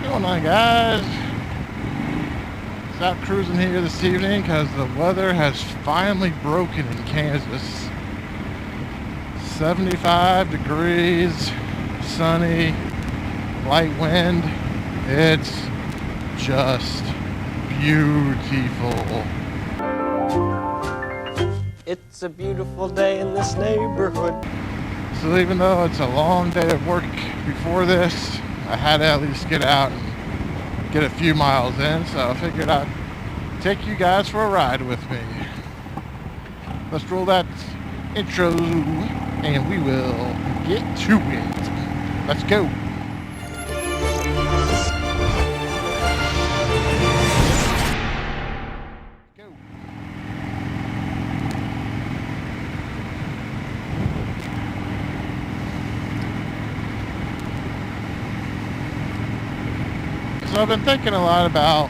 going on, guys? Just out cruising here this evening because the weather has finally broken in Kansas. 75 degrees, sunny, light wind. It's just beautiful. It's a beautiful day in this neighborhood. So even though it's a long day of work before this, I had to at least get out and get a few miles in, so I figured I'd take you guys for a ride with me. Let's roll that intro and we will get to it. Let's go. So I've been thinking a lot about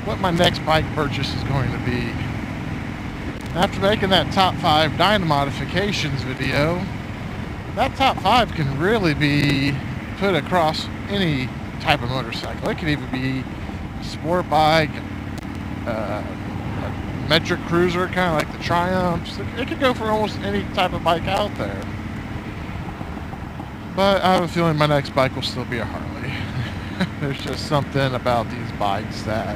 what my next bike purchase is going to be. After making that top 5 Dyna modifications video, that top 5 can really be put across any type of motorcycle. It could even be a sport bike, a metric cruiser, kind of like the Triumphs. It could go for almost any type of bike out there. But I have a feeling my next bike will still be a Harley. There's just something about these bikes that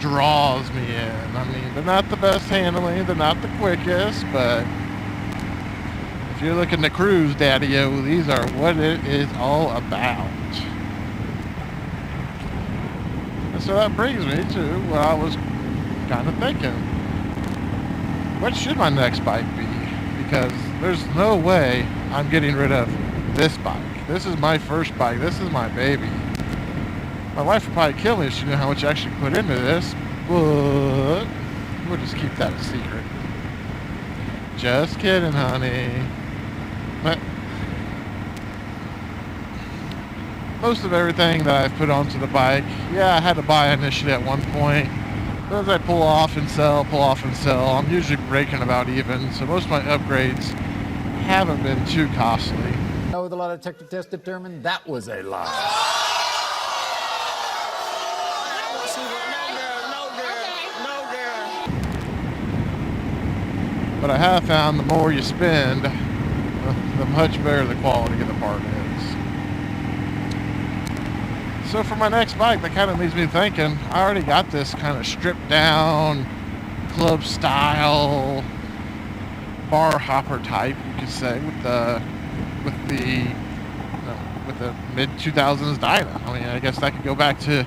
draws me in. I mean, they're not the best handling, they're not the quickest, but if you're looking to cruise, daddy-o, these are what it is all about. And so that brings me to what I was kind of thinking. What should my next bike be? Because there's no way I'm getting rid of this bike. This is my first bike. This is my baby. My wife would probably kill me if she knew how much I actually put into this, but we'll just keep that a secret. Just kidding, honey. But most of everything that I've put onto the bike, yeah, I had to buy initially at one point. But as I pull off and sell, I'm usually breaking about even, so most of my upgrades haven't been too costly. With a lot of detective tests determined that was a lie. But I have found the more you spend, the much better the quality of the part is. So for my next bike, that kind of leaves me thinking, I already got this kind of stripped down, club style, bar hopper type, you could say, with the mid 2000s Dyna. I mean, I guess that could go back to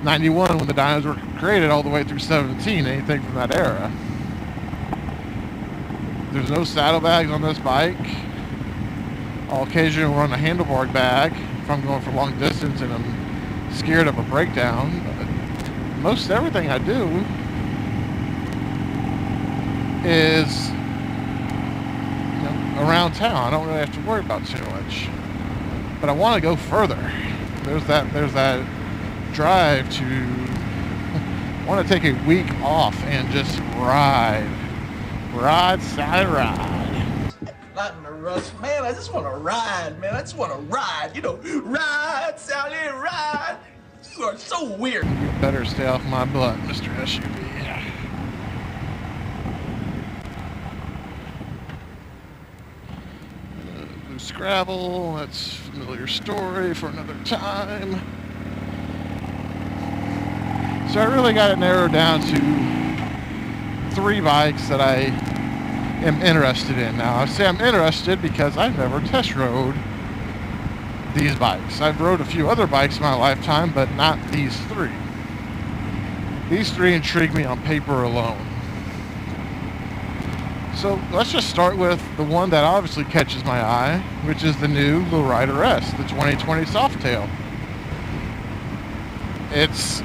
91 when the Dynas were created all the way through 17, anything from that era. There's no saddlebags on this bike. I'll occasionally run a handlebar bag if I'm going for long distance and I'm scared of a breakdown. But most everything I do is around town. I don't really have to worry about too much. But I want to go further. There's that drive to want to take a week off and just ride, side. Not in a rush, man. I just want to ride, man. I just want to ride. You know, ride, Sally, ride. You are so weird. You better stay off my butt, Mr. SUV. Loose gravel. That's a familiar story for another time. So I really got it narrowed down to 3 bikes that I am interested in. Now, I say I'm interested because I've never test rode these bikes. I've rode a few other bikes in my lifetime, but not these 3. These 3 intrigue me on paper alone. So let's just start with the one that obviously catches my eye, which is the new Lowrider S, the 2020 Softail. It's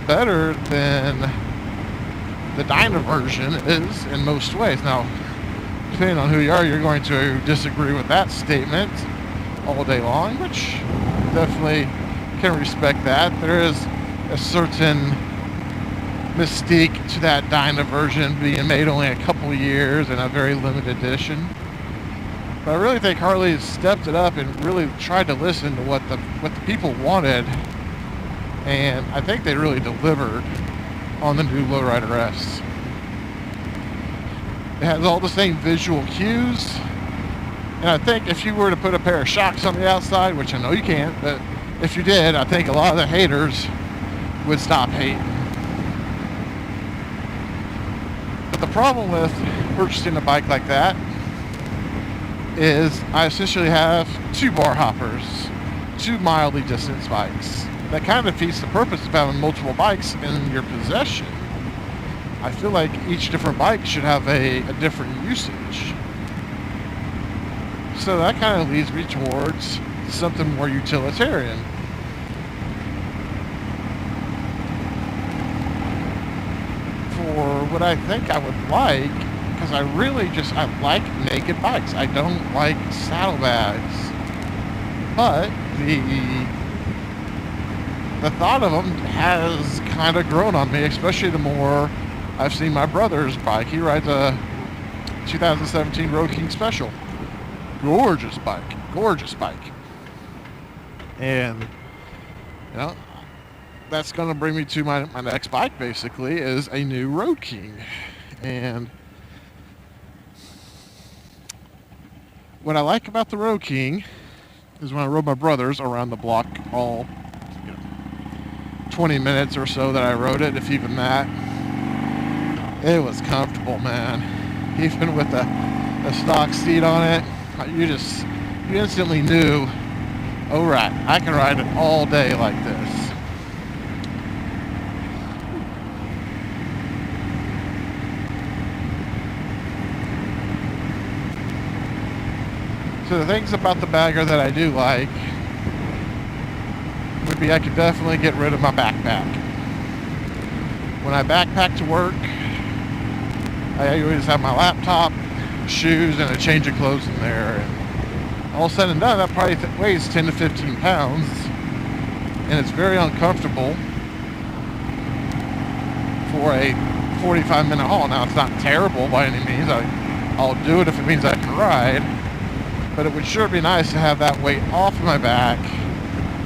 better than the Dyna version is in most ways. Now, depending on who you are, you're going to disagree with that statement all day long, which definitely can respect that. There is a certain mystique to that Dyna version being made only a couple years in a very limited edition. But I really think Harley's stepped it up and really tried to listen to what the people wanted, and I think they really delivered on the new Lowrider S. It has all the same visual cues, and I think if you were to put a pair of shocks on the outside, which I know you can't, but if you did, I think a lot of the haters would stop hating. But the problem with purchasing a bike like that is I essentially have 2 bar hoppers, 2 mildly distanced bikes. That kind of defeats the purpose of having multiple bikes in your possession. I feel like each different bike should have a different usage. So that kind of leads me towards something more utilitarian. For what I think I would like, because I like naked bikes. I don't like saddlebags. But the thought of them has kind of grown on me, especially the more I've seen my brother's bike. He rides a 2017 Road King Special. Gorgeous bike. And, you know, that's going to bring me to my next bike, basically, is a new Road King. And what I like about the Road King is when I rode my brother's around the block all 20 minutes or so that I rode it, if even that, it was comfortable, man. Even with a stock seat on it, you instantly knew, oh right, I can ride it all day like this. So the things about the bagger that I do like would be I could definitely get rid of my backpack. When I backpack to work, I always have my laptop, shoes, and a change of clothes in there. And all said and done, that probably weighs 10 to 15 pounds. And it's very uncomfortable for a 45-minute haul. Now, it's not terrible by any means. I'll do it if it means I can ride. But it would sure be nice to have that weight off of my back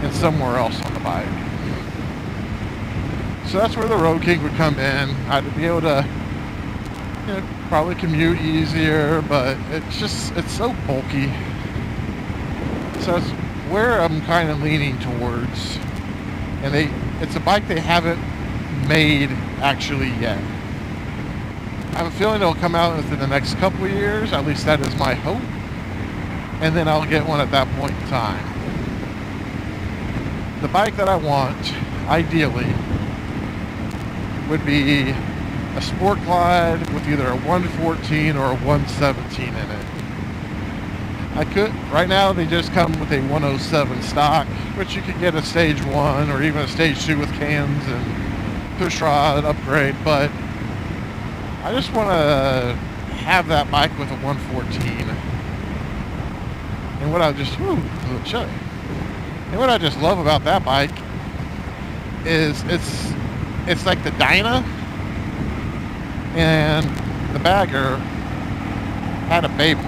and somewhere else on the bike. So that's where the Road King would come in. I'd be able to, probably commute easier, but it's so bulky. So it's where I'm kind of leaning towards. And it's a bike they haven't made actually yet. I have a feeling it'll come out within the next couple of years. At least that is my hope. And then I'll get one at that point in time. The bike that I want, ideally, would be a Sport Glide with either a 114 or a 117 in it. Right now they just come with a 107 stock, which you could get a stage 1 or even a stage 2 with cams and push rod upgrade, but I just want to have that bike with a 114. And what I just, a little chilly. And what I just love about that bike is it's like the Dyna, and the bagger had a baby.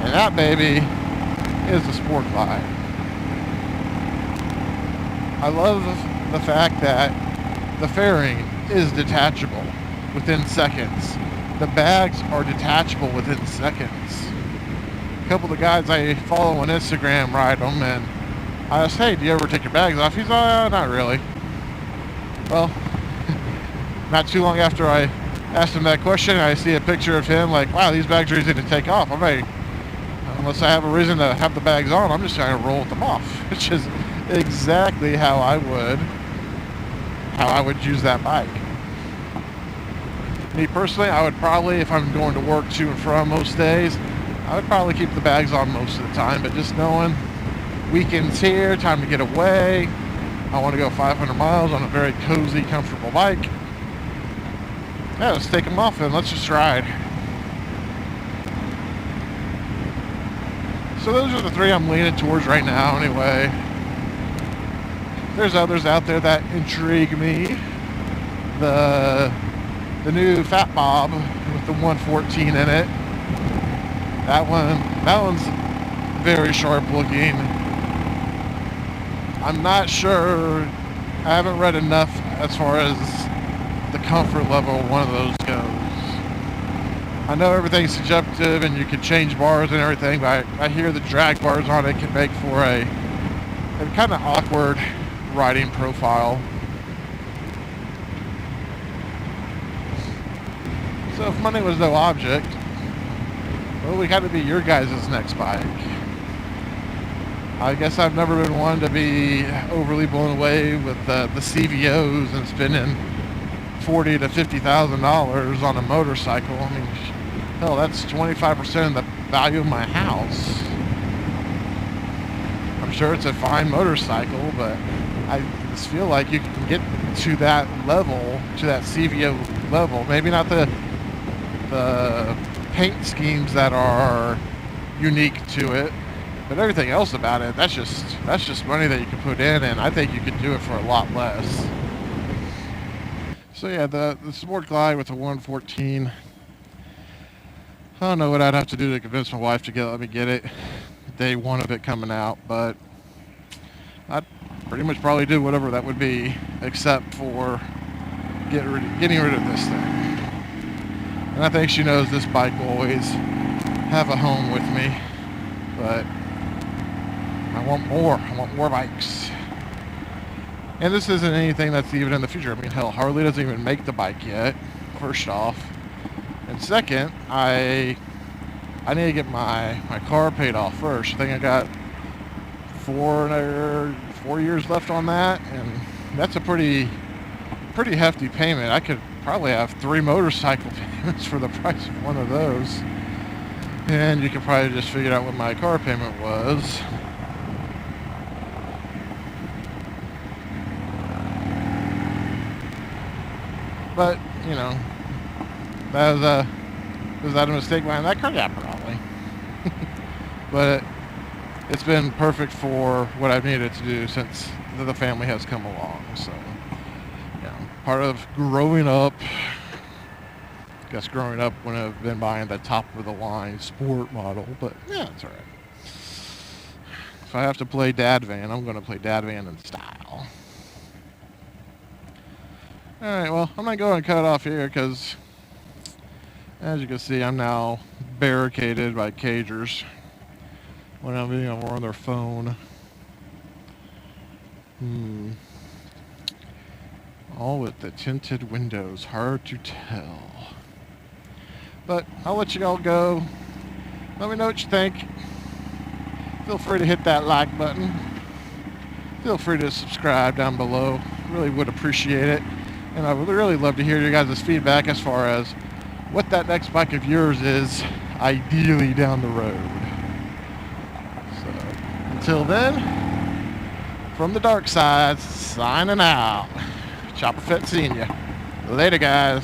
And that baby is the Sport Glide. I love the fact that the fairing is detachable within seconds. The bags are detachable within seconds. A couple of the guys I follow on Instagram ride them, and I asked, hey, do you ever take your bags off? He's like, not really. Well, not too long after I asked him that question, I see a picture of him like, wow, these bags are easy to take off. I'm like, unless I have a reason to have the bags on, I'm just trying to roll them off, which is exactly how I would use that bike. Me personally, I would probably, if I'm going to work to and from most days, I would probably keep the bags on most of the time, but just knowing weekends here, time to get away, I want to go 500 miles on a very cozy, comfortable bike. Yeah, let's take them off and let's just ride. So those are the 3 I'm leaning towards right now anyway. There's others out there that intrigue me. The new Fat Bob with the 114 in it. That one's very sharp looking. I'm not sure. I haven't read enough as far as the comfort level of one of those goes. I know everything's subjective and you can change bars and everything, but I hear the drag bars on it can make for a kind of awkward riding profile. So if money was no object, well, we got to be your guys' next bike. I guess I've never been one to be overly blown away with the CVOs and spending $40,000 to $50,000 on a motorcycle. I mean, hell, that's 25% of the value of my house. I'm sure it's a fine motorcycle, but I just feel like you can get to that level, to that CVO level. Maybe not the paint schemes that are unique to it, but everything else about it, that's just money that you can put in, and I think you could do it for a lot less. So yeah, the Sport Glide with the 114. I don't know what I'd have to do to convince my wife to let me get it day one of it coming out, but I'd pretty much probably do whatever that would be, except for getting rid of this thing. And I think she knows this bike will always have a home with me, but I want more. I want more bikes. And this isn't anything that's even in the future. I mean, hell, Harley doesn't even make the bike yet, first off. And second, I need to get my car paid off first. I think I got 4 years left on that, and that's a pretty hefty payment. I could probably have 3 motorcycle payments for the price of one of those. And you can probably just figure out what my car payment was. But, you know, was that a mistake behind that car? Yeah, probably. But it's been perfect for what I've needed to do since the family has come along. So, you know, part of growing up. I guess growing up when I've been buying the top of the line sport model, but yeah, it's all right. If I have to play dad van, I'm going to play dad van in style. All right, well, I'm going to go and cut it off here because, as you can see, I'm now barricaded by cagers when I'm being on their phone. All with the tinted windows, hard to tell. But I'll let you all go. Let me know what you think. Feel free to hit that like button. Feel free to subscribe down below. Really would appreciate it. And I would really love to hear your guys' feedback as far as what that next bike of yours is, ideally down the road. So, until then, from the dark side, signing out. Chopper Fett seeing you. Later, guys.